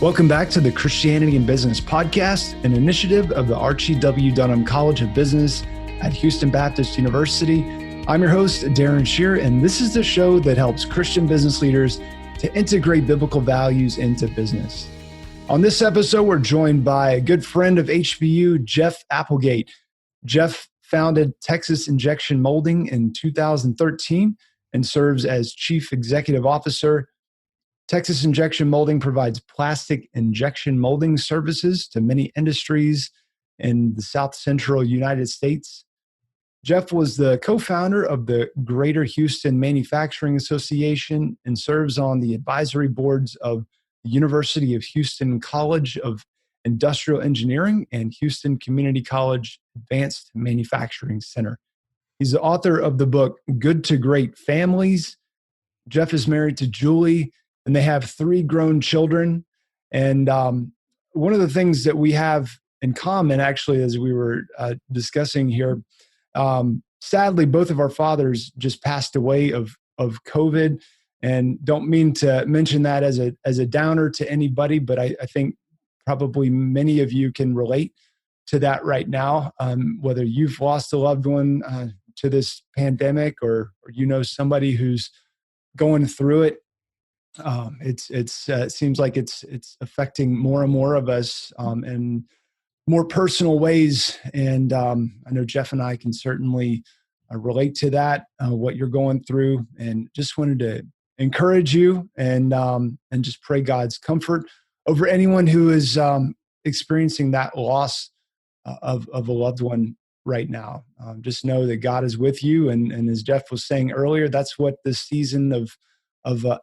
Welcome back to the Christianity in Business podcast, an initiative of the Archie W. Dunham College of Business at Houston Baptist University. I'm your host, Darren Shear, and this is the show that helps Christian business leaders to integrate biblical values into business. On this episode, we're joined by a good friend of HBU, Jeff Applegate. Jeff founded Texas Injection Molding in 2013 and serves as Chief Executive Officer. Texas Injection Molding provides plastic injection molding services to many industries in the South Central United States. Jeff was the co-founder of the Greater Houston Manufacturing Association and serves on the advisory boards of the University of Houston College of Industrial Engineering and Houston Community College Advanced Manufacturing Center. He's the author of the book, Good to Great Families. Jeff is married to Julie, and they have 3 grown children. And one of the things that we have in common, actually, as we were discussing here, sadly, both of our fathers just passed away of COVID. And don't mean to mention that as a downer to anybody, but I think probably many of you can relate to that right now, whether you've lost a loved one to this pandemic or you know somebody who's going through it. It seems like it's affecting more and more of us in more personal ways, and I know Jeff and I can certainly relate to that, what you're going through, and just wanted to encourage you and just pray God's comfort over anyone who is experiencing that loss of a loved one right now. Just know that God is with you, and as Jeff was saying earlier, that's what this season of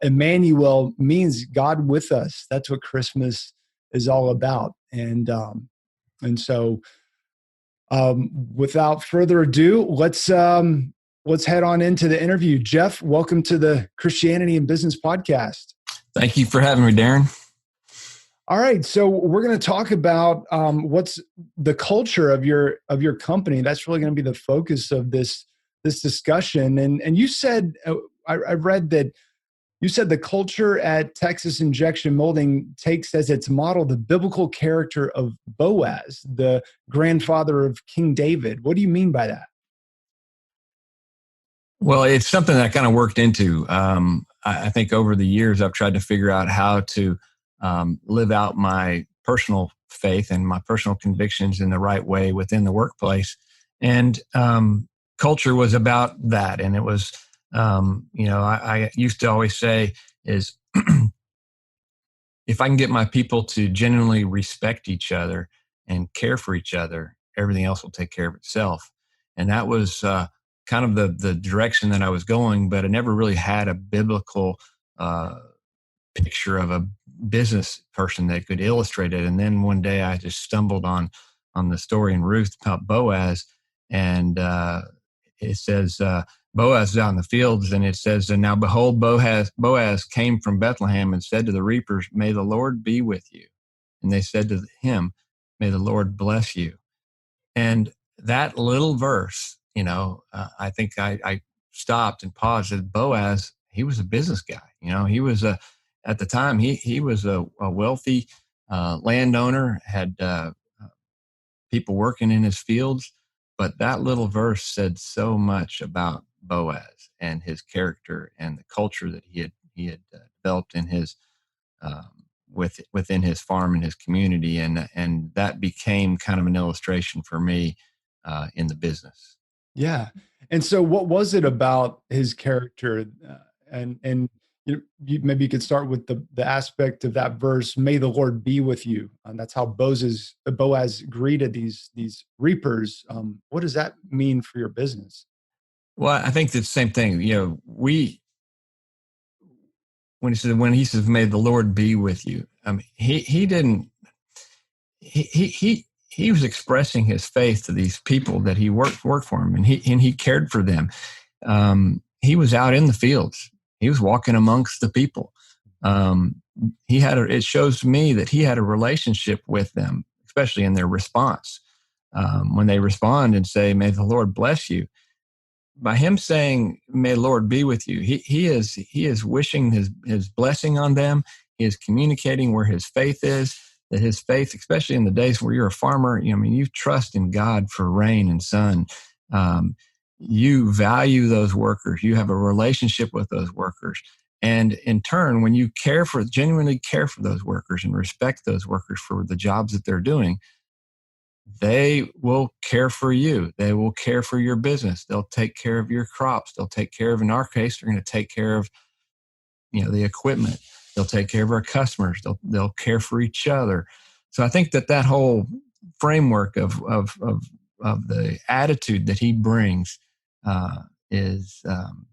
Emmanuel means, God with us. That's what Christmas is all about. And so without further ado, let's head on into the interview. Jeff, welcome to the Christianity in Business podcast. Thank you for having me, Darren. All right. So we're going to talk about what's the culture of your company. That's really going to be the focus of this discussion. And you said, I read that you said the culture at Texas Injection Molding takes as its model the biblical character of Boaz, the grandfather of King David. What do you mean by that? Well, it's something that I kind of worked into. I think over the years, I've tried to figure out how to live out my personal faith and my personal convictions in the right way within the workplace. And culture was about that. And it was, I used to always say is if I can get my people to genuinely respect each other and care for each other, everything else will take care of itself. And that was kind of the direction that I was going, but I never really had a biblical picture of a business person that could illustrate it. And then one day I just stumbled on the story in Ruth about Boaz, and it says, Boaz is out in the fields, and it says, and now behold, Boaz came from Bethlehem and said to the reapers, may the Lord be with you. And they said to him, may the Lord bless you. And that little verse, I think I stopped and paused. And Boaz, he was a business guy. He was at the time, he was a wealthy landowner, had people working in his fields. But that little verse said so much about Boaz and his character and the culture that he had developed in his within his farm and his community, and that became kind of an illustration for me in the business. Yeah, and so what was it about his character? And maybe you could start with the aspect of that verse, may the Lord be with you. And that's how Boaz greeted these reapers. What does that mean for your business? Well, I think it's the same thing. When he says, may the Lord be with you. I mean, he was expressing his faith to these people that he worked for him, and he cared for them. He was out in the fields. He was walking amongst the people. It shows me that he had a relationship with them, especially in their response. When they respond and say, may the Lord bless you, by him saying, may the Lord be with you, he is wishing his blessing on them. he is communicating where his faith is, that his faith, especially in the days where you're a farmer, you trust in God for rain and sun. You value those workers. You have a relationship with those workers. And in turn, when you genuinely care for those workers and respect those workers for the jobs that they're doing, they will care for you. They will care for your business. They'll take care of your crops. They'll take care of, in our case, they're going to take care of, the equipment. They'll take care of our customers. They'll care for each other. So I think that whole framework of the attitude that he brings is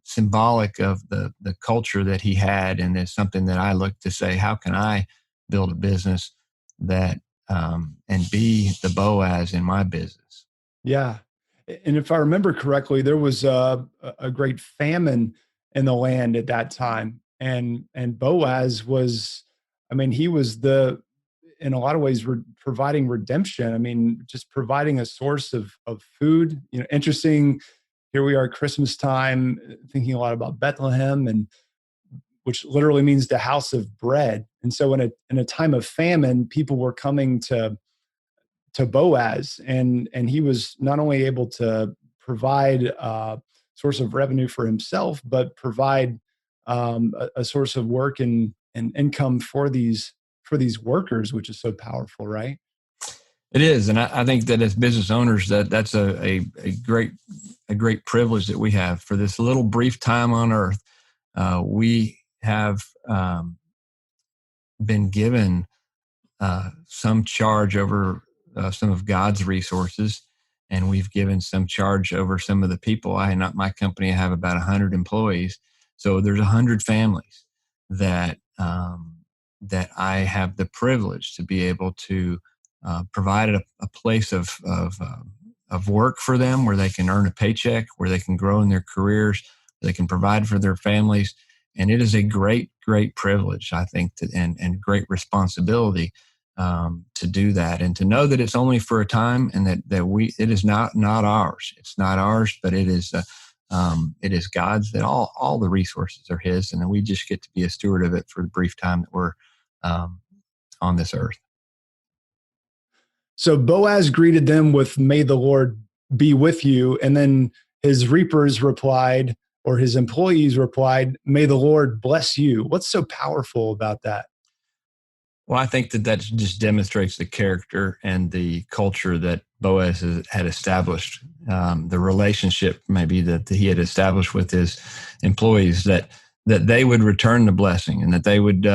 symbolic of the culture that he had, and is something that I look to say, how can I build a business that and be the Boaz in my business? Yeah. And if I remember correctly, there was a great famine in the land at that time. And Boaz was, he was in a lot of ways, providing redemption. Just providing a source of food. Interesting. Here we are at Christmas time, thinking a lot about Bethlehem, and which literally means the house of bread. And so in a time of famine, people were coming to Boaz, and he was not only able to provide a source of revenue for himself, but provide a source of work and income for these workers, which is so powerful, right? It is, and I think that as business owners, that's a great privilege that we have. For this little brief time on earth, we have been given some charge over some of God's resources, and we've given some charge over some of the people. My company, I have about 100 employees, so there's 100 families that I have the privilege to be able to provide a place of work for them, where they can earn a paycheck, where they can grow in their careers, where they can provide for their families. And it is a great, great privilege, I think, and great responsibility to do that, and to know that it's only for a time, and that it is not ours. It's not ours, but it is God's. That all the resources are His, and then we just get to be a steward of it for the brief time that we're on this earth. So Boaz greeted them with, "May the Lord be with you," and then his reapers replied, or his employees replied, "May the Lord bless you." What's so powerful about that? Well, I think that just demonstrates the character and the culture that Boaz had established, the relationship maybe that he had established with his employees, that they would return the blessing, and that they would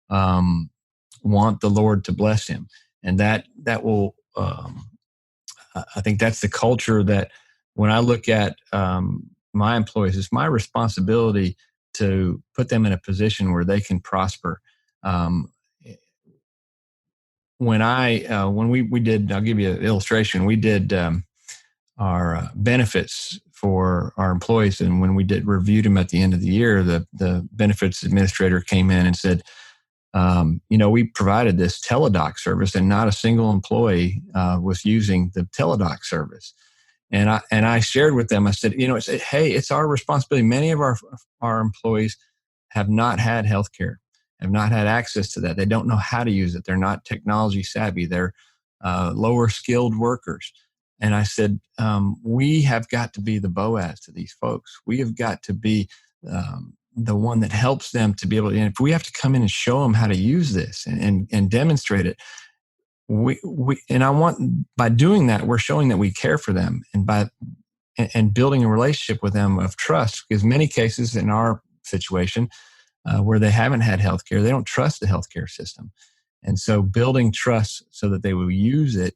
want the Lord to bless him. And that will, I think that's the culture that, when I look at my employees, it's my responsibility to put them in a position where they can prosper. When we did, I'll give you an illustration. We did our benefits for our employees, and when we reviewed them at the end of the year, the benefits administrator came in and said, we provided this teledoc service, and not a single employee was using the teledoc service. And I shared with them, I said, hey, it's our responsibility. Many of our employees have not had health care, have not had access to that. They don't know how to use it. They're not technology savvy. They're lower skilled workers. And I said, we have got to be the Boaz to these folks. We have got to be the one that helps them to be able to, and if we have to come in and show them how to use this and demonstrate it, by doing that, we're showing that we care for them, and building a relationship with them of trust, because many cases in our situation, where they haven't had healthcare, they don't trust the healthcare system. And so building trust so that they will use it,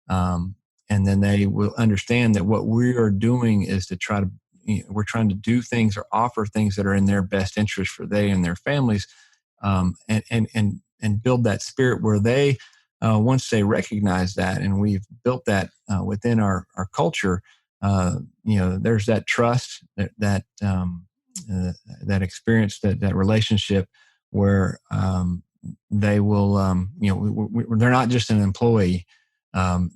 and then they will understand that what we are doing is to we're trying to do things or offer things that are in their best interest for they and their families, and build that spirit where they, once they recognize that, and we've built that within our culture, there's that trust, that experience, that relationship where they will, they're not just an employee,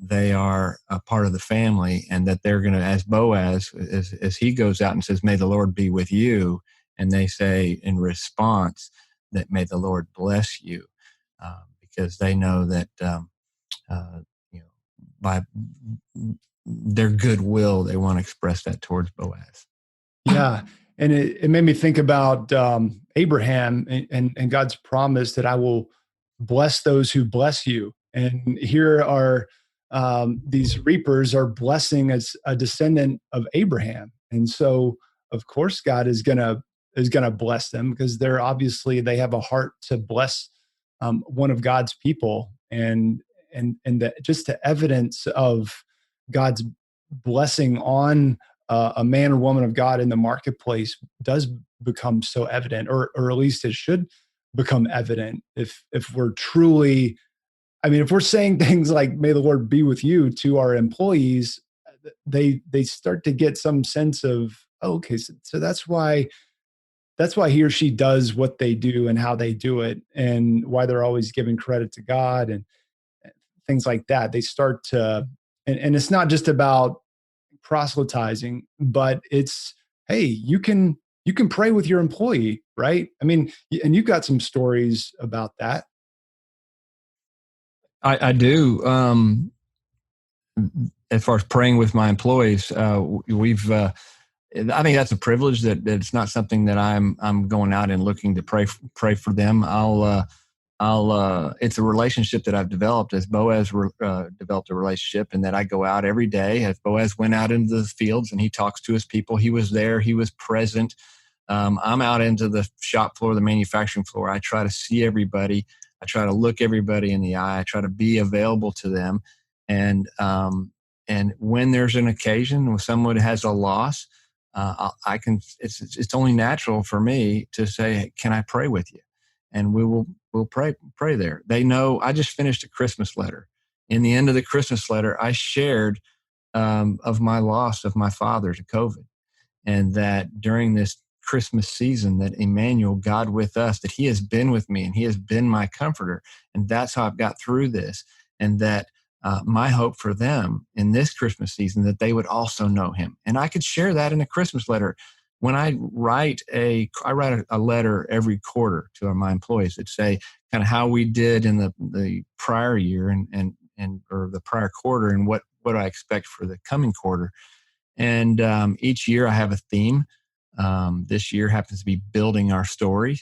they are a part of the family, and that they're going to, as Boaz, as he goes out and says, "May the Lord be with you," and they say in response that may the Lord bless you, because they know that you know, by their goodwill, they want to express that towards Boaz. Yeah. And it made me think about Abraham and God's promise that I will bless those who bless you. And here are these reapers are blessing as a descendant of Abraham. And so, of course, God is gonna bless them because they have a heart to bless one of God's people. And that just the evidence of God's blessing on a man or woman of God in the marketplace does become so evident, or at least it should become evident if we're truly, I mean, if we're saying things like "May the Lord be with you" to our employees, they start to get some sense of, oh, okay, so that's why he or she does what they do and how they do it, and why they're always giving credit to God and things like that. They start to, and it's not just about proselytizing, but it's, hey, you can pray with your employee, right? I mean, and you've got some stories about that. I do. As far as praying with my employees, we've. I think that's a privilege that it's not something that I'm going out and looking to pray for them. It's a relationship that I've developed as Boaz developed a relationship, and that I go out every day. As Boaz went out into the fields and he talks to his people, he was there, he was present. I'm out into the shop floor, the manufacturing floor. I try to see everybody. I try to look everybody in the eye. I try to be available to them. And when there's an occasion when someone has a loss, I can. It's only natural for me to say, hey, "Can I pray with you?" And we'll pray there. They know. I just finished a Christmas letter. In the end of the Christmas letter, I shared of my loss of my father to COVID, and that during this Christmas season, that Emmanuel, God with us, that He has been with me and He has been my comforter, and that's how I've got through this. And that my hope for them in this Christmas season, that they would also know Him, and I could share that in a Christmas letter. When I write a letter every quarter to my employees that say kind of how we did in the prior year and or the prior quarter, and what I expect for the coming quarter. And each year I have a theme. This year happens to be building our story.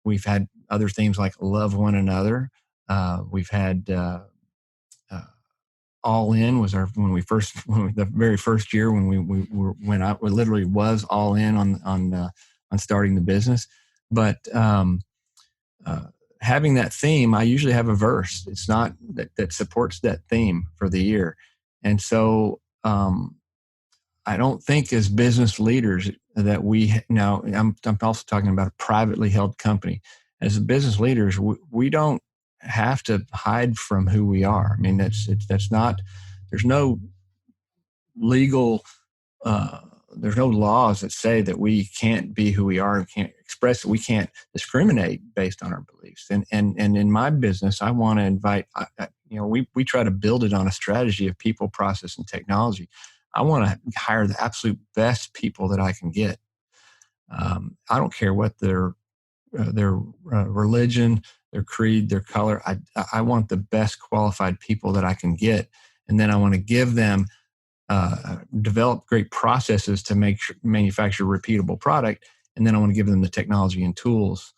We've had other themes like love one another. We've had all in was the very first year when we literally was all in on starting the business. But having that theme, I usually have a verse. It's not that supports that theme for the year. And so I don't think as business leaders that I'm also talking about a privately held company. As business leaders, we don't have to hide from who we are. I mean, that's not, there's no legal, there's no laws that say that we can't be who we are and can't express it. We can't discriminate based on our beliefs. And in my business, I want to invite, we try to build it on a strategy of people, process, and technology. I want to hire the absolute best people that I can get. I don't care what their religion, their creed, their color. I want the best qualified people that I can get. And then I want to give them, develop great processes to manufacture a repeatable product. And then I want to give them the technology and tools.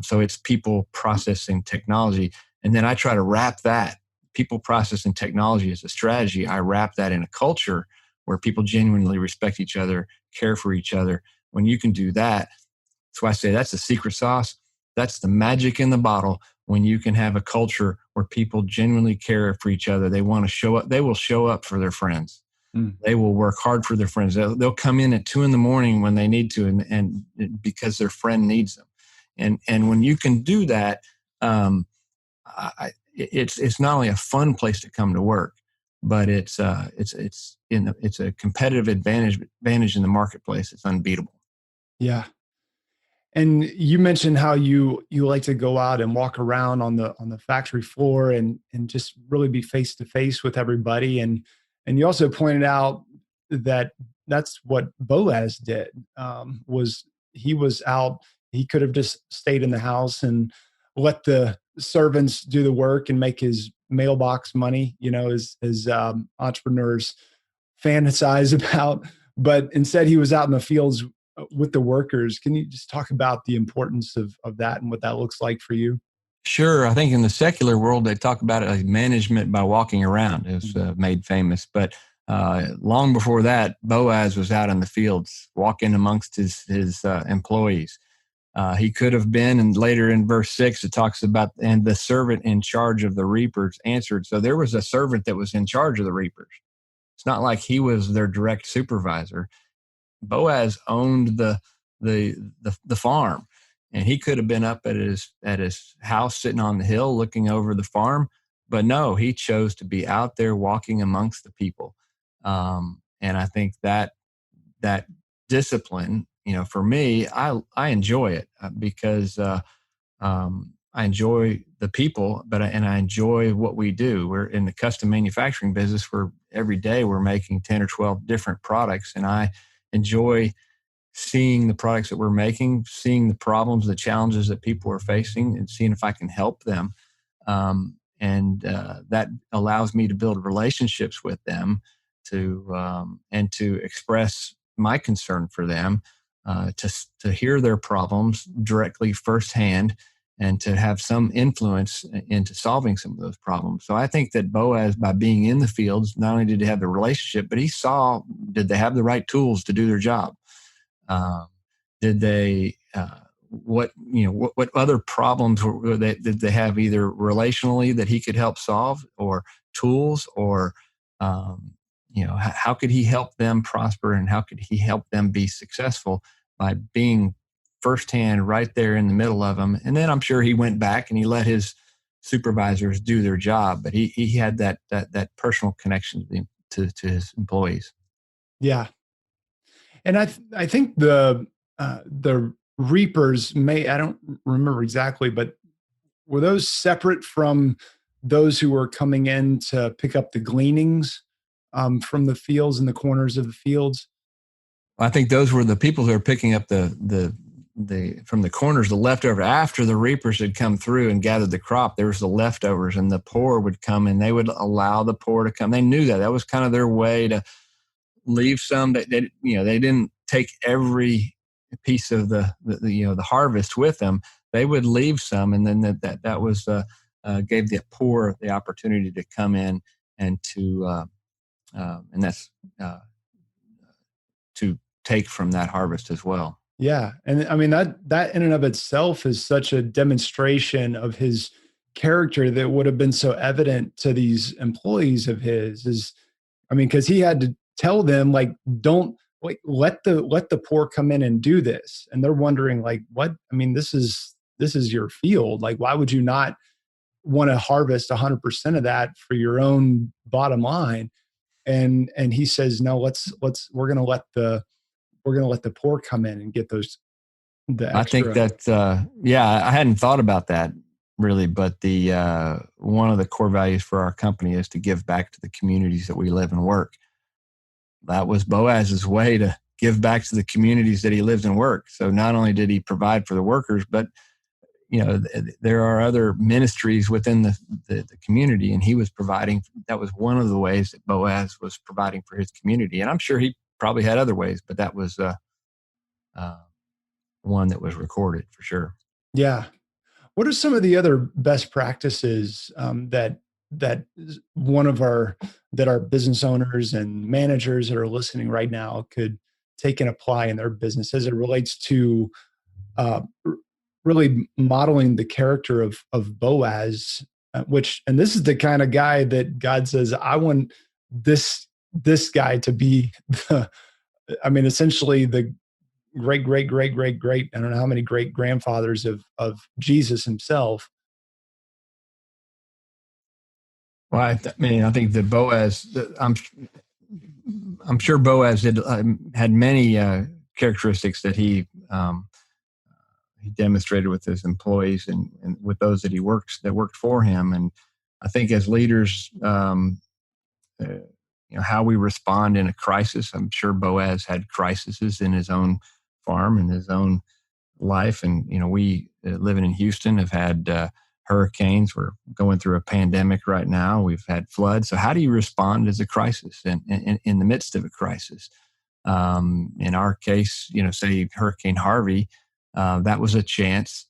So it's people, processing, technology. And then I try to wrap that people, process, and technology as a strategy. I wrap that in a culture where people genuinely respect each other, care for each other. When you can do that, that's why I say that's the secret sauce. That's the magic in the bottle. When you can have a culture where people genuinely care for each other, they want to show up. They will show up for their friends. Mm. They will work hard for their friends. They'll come in at 2 a.m. when they need to, and because their friend needs them. And when you can do that, it's not only a fun place to come to work, but it's a competitive advantage in the marketplace. It's unbeatable. Yeah. And you mentioned how you like to go out and walk around on the factory floor and just really be face to face with everybody. And you also pointed out that that's what Boaz did. Was he was out he could have just stayed in the house and let the servants do the work and make his mailbox money, as entrepreneurs fantasize about. But instead, he was out in the fields with the workers. Can you just talk about the importance of that and what that looks like for you? Sure. I think in the secular world, they talk about it like management by walking around is made famous. But long before that, Boaz was out in the fields walking amongst his employees. He could have been, and later in verse 6, it talks about, and the servant in charge of the reapers answered. So there was a servant that was in charge of the reapers. It's not like he was their direct supervisor. Boaz owned the farm, and he could have been up at his house sitting on the hill looking over the farm, but no, he chose to be out there walking amongst the people. And I think that discipline, for me, I enjoy it because I enjoy the people, and I enjoy what we do. We're in the custom manufacturing business where every day we're making 10 or 12 different products, and I enjoy seeing the products that we're making, seeing the problems, the challenges that people are facing, and seeing if I can help them. And that allows me to build relationships with them, and to express my concern for them, to hear their problems directly firsthand, and to have some influence into solving some of those problems. So I think that Boaz, by being in the fields, not only did he have the relationship, but he saw, did they have the right tools to do their job? Did they, what other problems did they have, either relationally that he could help solve, or tools, or, how could he help them prosper, and how could he help them be successful by being firsthand right there in the middle of them? And then I'm sure he went back and he let his supervisors do their job, but he had that personal connection to his employees. Yeah. And I think the reapers I don't remember exactly, but were those separate from those who were coming in to pick up the gleanings from the fields and the corners of the fields? I think those were the people who are picking up the from the corners, the leftover. After the reapers had come through and gathered the crop, there was the leftovers, and the poor would come, and they would allow the poor to come. They knew that was kind of their way to leave some. That they didn't take every piece of the harvest with them. They would leave some, and then that was gave the poor the opportunity to come in and to and that's to take from that harvest as well. Yeah. And I mean, that in and of itself is such a demonstration of his character that would have been so evident to these employees of his. Because he had to tell them, like, don't, like, let the poor come in and do this. And they're wondering, like, what? This is your field. Like, why would you not want to harvest 100% of that for your own bottom line? And he says, no, we're going to let the poor come in and get the extra. I think that, I hadn't thought about that really, but the one of the core values for our company is to give back to the communities that we live and work. That was Boaz's way to give back to the communities that he lived and worked. So not only did he provide for the workers, but there are other ministries within the community, and he was providing. That was one of the ways that Boaz was providing for his community. And I'm sure he probably had other ways, but that was one that was recorded for sure. Yeah. What are some of the other best practices that our business owners and managers that are listening right now could take and apply in their business as it relates to really modeling the character of Boaz, and this is the kind of guy that God says, I want this guy to be essentially the great, great, great, great, great, I don't know how many great grandfathers of Jesus himself. Well, I think that Boaz, I'm sure Boaz had many characteristics that he demonstrated with his employees and with those that worked for him. And I think as leaders, how we respond in a crisis. I'm sure Boaz had crises in his own farm and his own life. And, we living in Houston have had hurricanes. We're going through a pandemic right now. We've had floods. So how do you respond as a crisis and in the midst of a crisis? In our case, say Hurricane Harvey, that was a chance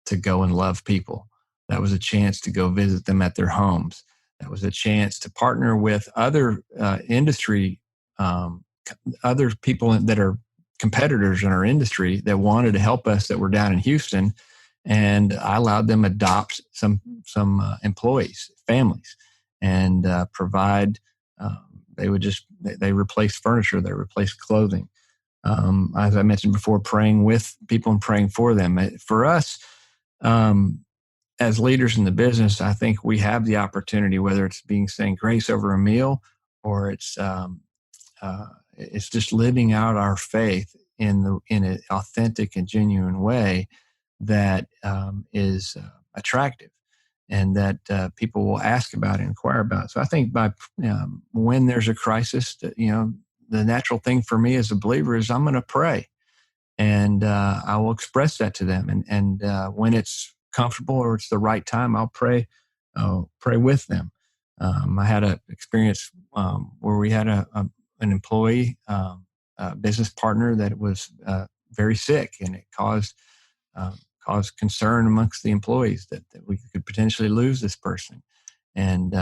to go and love people. That was a chance to go visit them at their homes. That was a chance to partner with other industry, other people that are competitors in our industry that wanted to help us that were down in Houston. And I allowed them adopt some employees, families, and provide. They replace furniture, they replace clothing. As I mentioned before, praying with people and praying for them. For us, as leaders in the business, I think we have the opportunity, whether it's saying grace over a meal, or it's just living out our faith in an authentic and genuine way that is attractive, and that people will ask about and inquire about. So I think when there's a crisis, the natural thing for me as a believer is I'm going to pray, and I will express that to them. And when it's comfortable or it's the right time, I'll pray with them. I had an experience where we had an employee, a business partner that was very sick, and it caused concern amongst the employees that we could potentially lose this person. And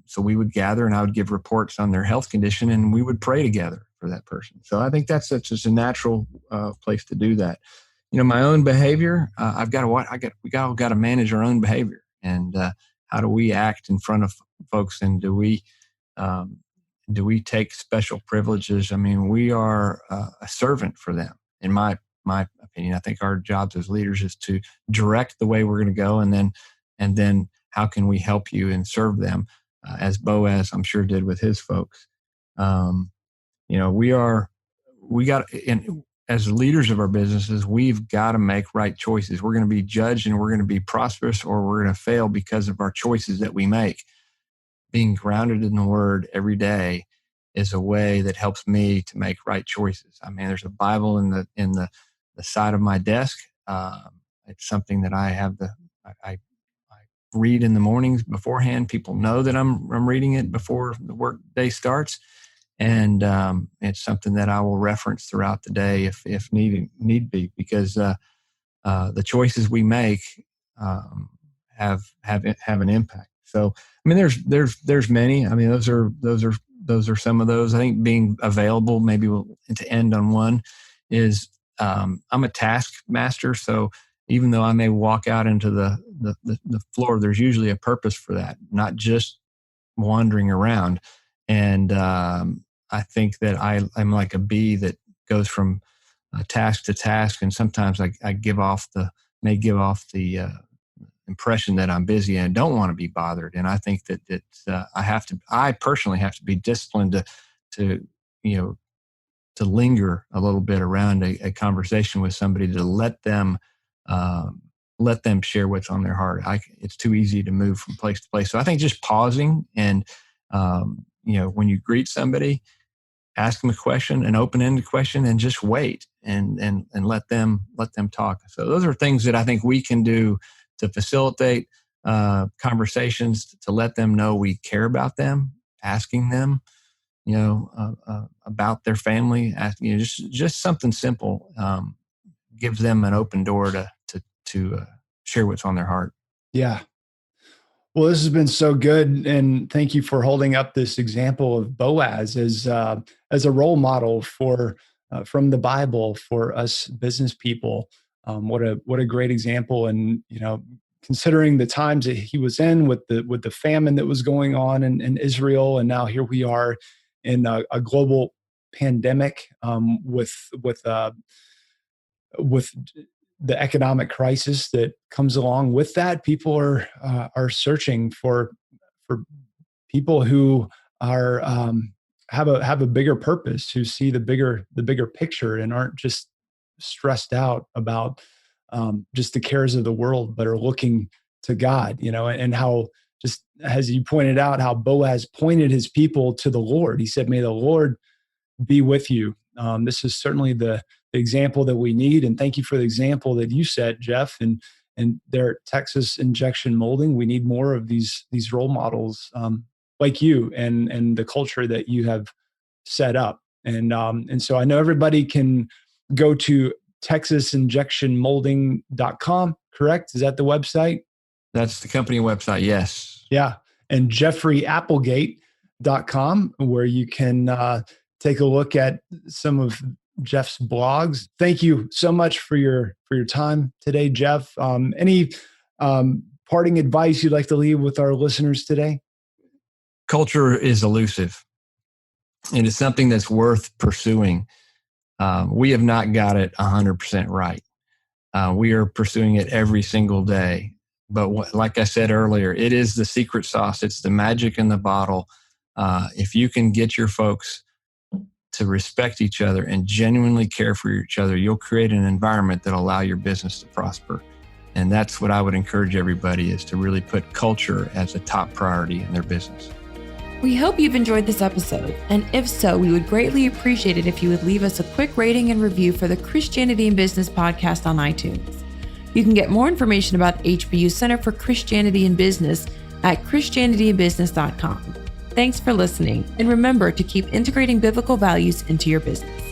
so we would gather, and I would give reports on their health condition, and we would pray together for that person. So I think that's just a natural place to do that. My own behavior, we got to manage our own behavior, and how do we act in front of folks, and do we take special privileges? I mean, we are a servant for them. In my opinion, I think our jobs as leaders is to direct the way we're going to go, and then how can we help you and serve them, as Boaz, I'm sure, did with his folks. As leaders of our businesses, we've got to make right choices. We're going to be judged, and we're going to be prosperous, or we're going to fail because of our choices that we make. Being grounded in the Word every day is a way that helps me to make right choices. I mean, there's a Bible in the side of my desk. It's something that I read in the mornings beforehand. People know that I'm reading it before the work day starts. And it's something that I will reference throughout the day if need be, because the choices we make have an impact. So I mean, there's many. I mean, those are some of those. I think being available, maybe to end on one, is I'm a taskmaster. So even though I may walk out into the floor, there's usually a purpose for that, not just wandering around. And I think that I'm like a bee that goes from task to task, and sometimes I may give off the impression that I'm busy and don't want to be bothered. And I think that I personally have to be disciplined to linger a little bit around a conversation with somebody, to let them share what's on their heart. It's too easy to move from place to place. So I think just pausing and when you greet somebody, ask them a question, an open-ended question, and just wait and let them talk. So those are things that I think we can do to facilitate conversations, to let them know we care about them, asking them, about their family, just something simple gives them an open door to share what's on their heart. Yeah. Well, this has been so good, and thank you for holding up this example of Boaz as a role model from the Bible for us business people. What a great example, and considering the times that he was in with the famine that was going on in Israel, and now here we are in a global pandemic with the economic crisis that comes along with that. People are searching for people who are have a bigger purpose, who see the bigger picture, and aren't just stressed out about just the cares of the world, but are looking to God. And how, just as you pointed out, how Boaz pointed his people to the Lord. He said, "May the Lord be with you." This is certainly the example that we need. And thank you for the example that you set, Jeff. And there at Texas Injection Molding, we need more of these role models like you and the culture that you have set up. And so I know everybody can go to texasinjectionmolding.com, correct? Is that the website? That's the company website, yes. Yeah. And jeffreyapplegate.com, where you can take a look at some of Jeff's blogs. Thank you so much for your time today, Jeff. Any parting advice you'd like to leave with our listeners today? Culture is elusive. It is something that's worth pursuing. We have not got it 100% right. We are pursuing it every single day. But like I said earlier, it is the secret sauce. It's the magic in the bottle. If you can get your folks to respect each other and genuinely care for each other, you'll create an environment that'll allow your business to prosper. And that's what I would encourage everybody, is to really put culture as a top priority in their business. We hope you've enjoyed this episode, and if so, we would greatly appreciate it if you would leave us a quick rating and review for the Christianity in Business podcast on iTunes. You can get more information about HBU Center for Christianity in Business at christianityinbusiness.com. Thanks for listening, and remember to keep integrating biblical values into your business.